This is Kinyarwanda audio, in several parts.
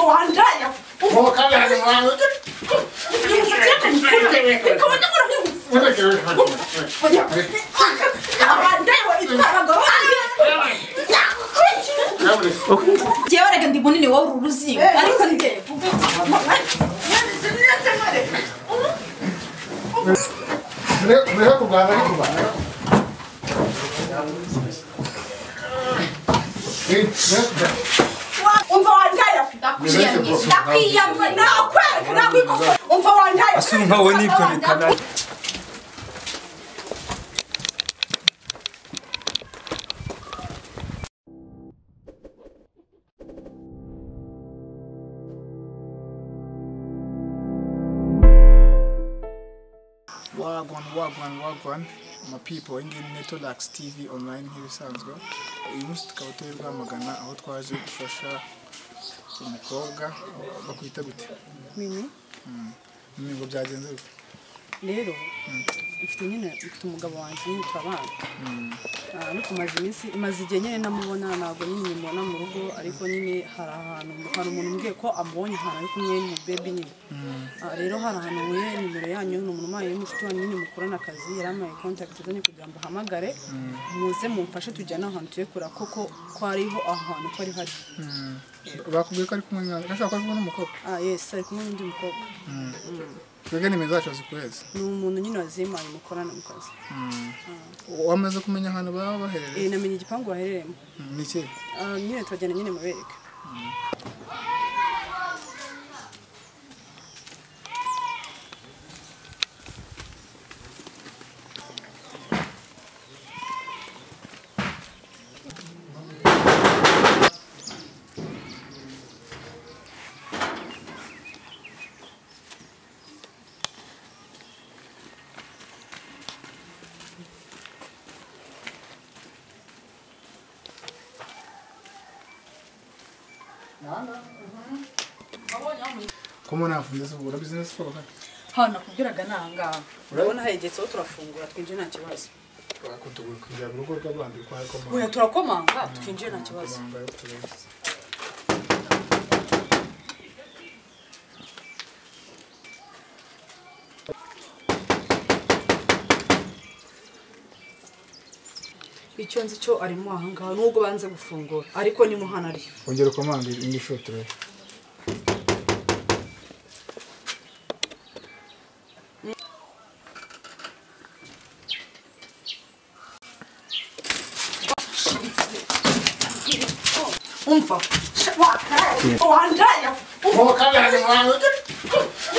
wandaya. Oh, come on, man. Jyewe ndi munini wowe uruzingo ariko nde Mreho kubana ari kubana. Umva wandaya ndakwiyamye nakwereka nakwikosa umva wandaya Asumba we nibyo bikana Wagwan my people ingin Netolax TV online nk'ibisanzwe uyu munsi tukaba turi Rwamagana aho twaje gufasha umukobwa bakwita gute Mimi ngo byagenze bite rero ifite nyine umugabo wanje twabana ariko maze igihe nyine namubona ntabwo nyine mbona mu rugo ariko nyine hari umuntu mbwiye ko ambonye ahantu ari kumwe n'umubebi nyine rero hari ahantu muye nimero yanyu n'umuntu maye y'umushuti wanyu nyine mukorana akazi yaramaye contact zanye kugira ngo hamagare muze mumfashe tujyana ahantu tuye kura koko ko ariho ahantu ko ari hari bakubwiye ko ari kumwe n'ashaka ko n'umukobwa yes ari kumwe n'undi mukobwa Twege nimero zacu zikweza ni umuntu nyine wazimaye mukorana mu kazi wamaze kumenya ahantu baba baherereye namenye igipangu baherereyemo ni iki nyine twajyana nyine mubereka Como nafunze ubura business for ka hano kubwiraga nanga urabona hegetseho turafungura twinjire nta kibazo bakutugura kujya mu rugo rw'abandi kwa komanga oya turakomanga twinjire nta kibazo icyo nzi cyo arimo ahangaha nubwo banze gufungura ariko ni muhana ari ongera komanga indi shotre umva wandaya Oh, come on, man.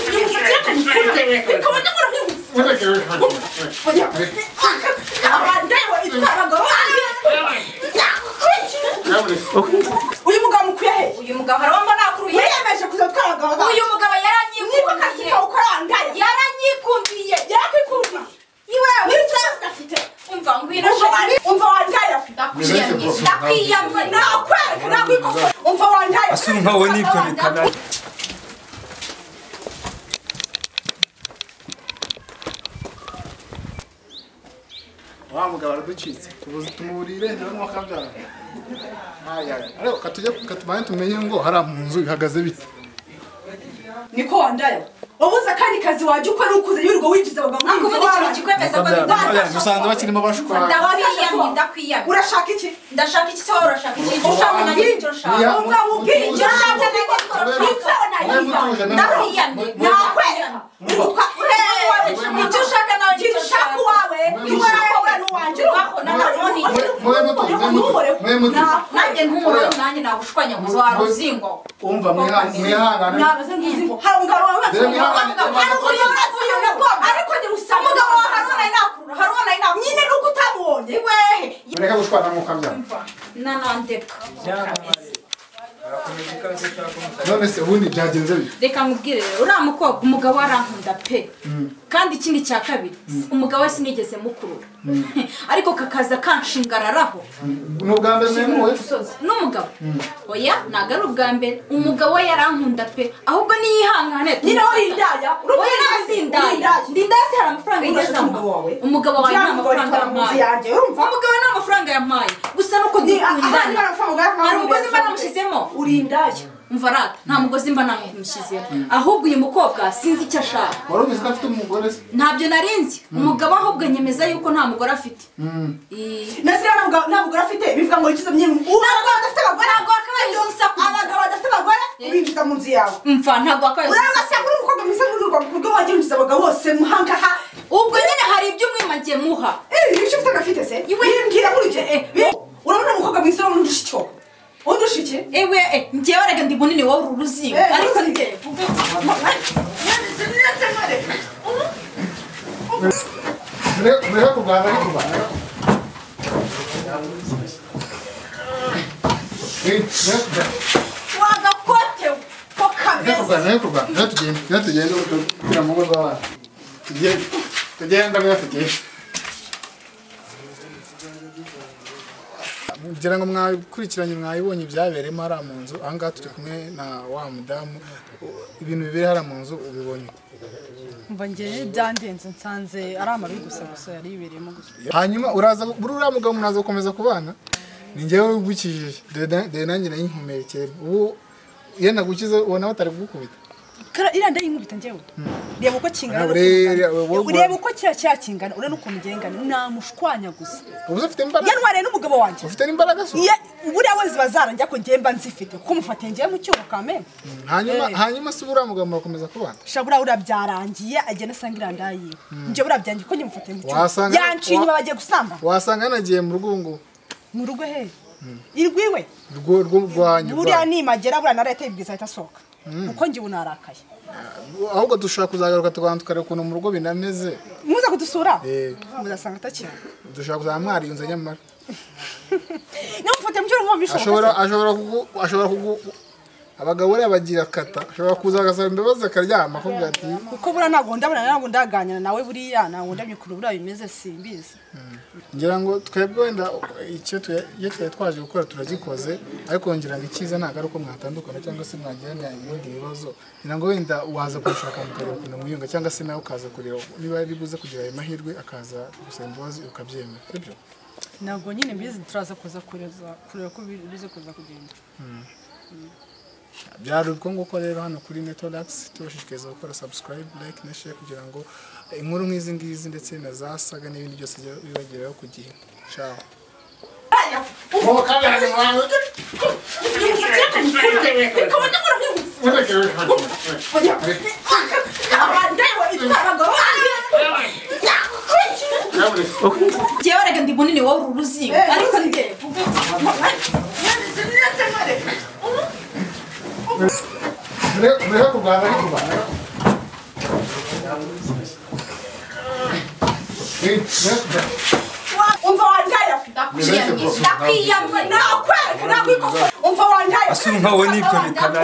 uyu mugabo mukuye he uyu mugabo harabamba nakuruye yemeje kuzatwara abagabo uyu mugabo yaranyikumbiye yaranyikumbiye yakwikumbiye iwe n'inzara afite umva ngwino umva wandaya ndakwiyamye nakwereka nakwikosa umva wandaya Asumba we nibyo bikana wa mugabo araducitse tumuburire nawe mwakabyara ariko katujye tumenye ngo hari mu nzu bihagaze bite niko wandaya wabuze kandi kazi waje ukora ukuze yurugo wigize abagabo akuvuga ikintu kikwemeza ko musanze bakirimo bashwa ndakwiyamye urashaka iki ndashaka iki se wowe urashaka iki ushaka na iki urashaka umva mubwire icyo ushaka ndakwiyamye nakwereka icyo ushaka nawe icyo ushaka wawe iwawe n'uwanje nanjye nk'umuriro nanjye nagushwanya ngo wa ruzingo umva mwihangana nabaze ngizingo hari umugabo ariko ndi usanga umugabo wa haruna inakura nyine nuko utamubonye wehe mureka gushwana mu kamya nanandeka none se ubundi byagenze bite reka nkubwire uriya mukobwa umugabo arankunda pe kandi ikindi cya kabiri umugabo we sinigeze mukurura ariko kakaza kanshingararaho ni ubwa mbere mwemuwe n'umugabo oya ntabwo ari ubwa mbere umugabo we yarankunda pe ahubwo niyihangane nyine wowe indaya oya n'abazindaya ndindaya se hari amafaranga yigeze umugabo wawe nta mafaranga yampaye umugabo nta mafaranga yampaye gusa nuko dukundana hari umugozi mba namushyizemo uri indaya umva rata nta mugozi mba namushyizeho ahubwo uyu mukobwa sinzi icyo ashaka wari ubizi ko afite umugore se ntabyo narinzi umugabo ahubwo nyemeza yuko nta mugore afite nasira nta mugore afite bivuga ngo yikize myinshi ntabwo adafite abagore ntabwo akabaye abagabo badafite abagore ubinjiza mu nzu yawe mva ntabwo akabaye urabona muri umukobwa mwiza muri urwo rugo wagiye winjiza abagabo bose muhangaha ubwo nyine hari ibyo umwimagiye muha icyo ufite agafite se mbwira muri ibyo urabona umukobwa mwiza wo undusha icyo undusha iki njyewe rega ndi munini wowe uru ruzingo ariko njye muriho kurwana ari kurwana wagakote ko kameze tugende kugira mu ngo z'abana tugenda muyafitiye ngira ngo mwakurikiranye mwayibonye ibyabereyemo hariya mu nzu ahangaha turi kumwe na wa mudamu ibintu bibiri hariya mu nzu ubibonye mba njye byandenze nsanze ari amabi gusa yari yibereyemo gusa hanyuma uraza uriya mugabo munaza gukomeza kubana ni njyewe wigukijije dore nanjye nayinkomerekeye ubu iyo nagukize ubona batari kugukubita iriya ndayinkubita njyewe reba uko kingana reba uko kiriya kingana urabona ukuntu ugengana namushwanya gusa ubu ufite imbaraga yantwariye n'umugabo wanjye ufite n'imbaraga se buriya we ziba zarangira ko njye mba nzifite kuko mufatiye njyewe mu cyuho kameme hanyuma se uriya mugabo murakomeza kubana buriya byarangiye agenda asanga iriya ndayiwe njye buriya byangiye ko njye mufatiye mu cyuho yanciye inyuma bagiye gusamba wasanga yanagiye mu rugo ngo mu rugo he irwiwe rwanyu buriya nimagera buriya na leta yibwiza ahita asohoka kuko njye ubu narakaye ahubwo dushobora kuzagaruka tukabanza tukareba ukuntu mu rugo binameze muza kudusura muzasanga atakira dushobora kuzaba mwariyunze nyamara niba mufatiye mu cyuho mwumva bishoboka ashobora abagabo rero bagira kata ashobora kuza agasaba imbabazi akaryama akubwira ati kuko buriya ntabwo ndaganira nawe buriya ntabwo ndabikora buriya bimeze simbizi ngira ngo twebwe wenda iyo twari twaje gukora turagikoze ariko ngira ngo icyiza ntabwo ari uko mwatandukana cyangwa se mwagirana ibindi bibazo ngira ngo wenda waza kumushaka mukareba ukuntu mwiyunga cyangwa se nawe ukaza kureba niba ari buze kugira ayo mahirwe akaza gusaba imbabazi ukabyemera sibyo ntabwo nyine mbizi turaza kuza kureba ko bize kuza kugenda byari uko nguko rero hano kuri Netolax tubashishikariza gukora subscribe like na share kugira ngo inkuru nk'izi ngizi ndetse na za saga n'ibindi byose bibageraho ku gihe ciao ubu kandi hari mwana njyewe rega ndi munini wowe uru ruzingo ariko njye muriho kurwana ari kurwana umva wandaya ndakwiyamye nakwereka nakwikosa umva wandaya asuba nkawe nibyo bitana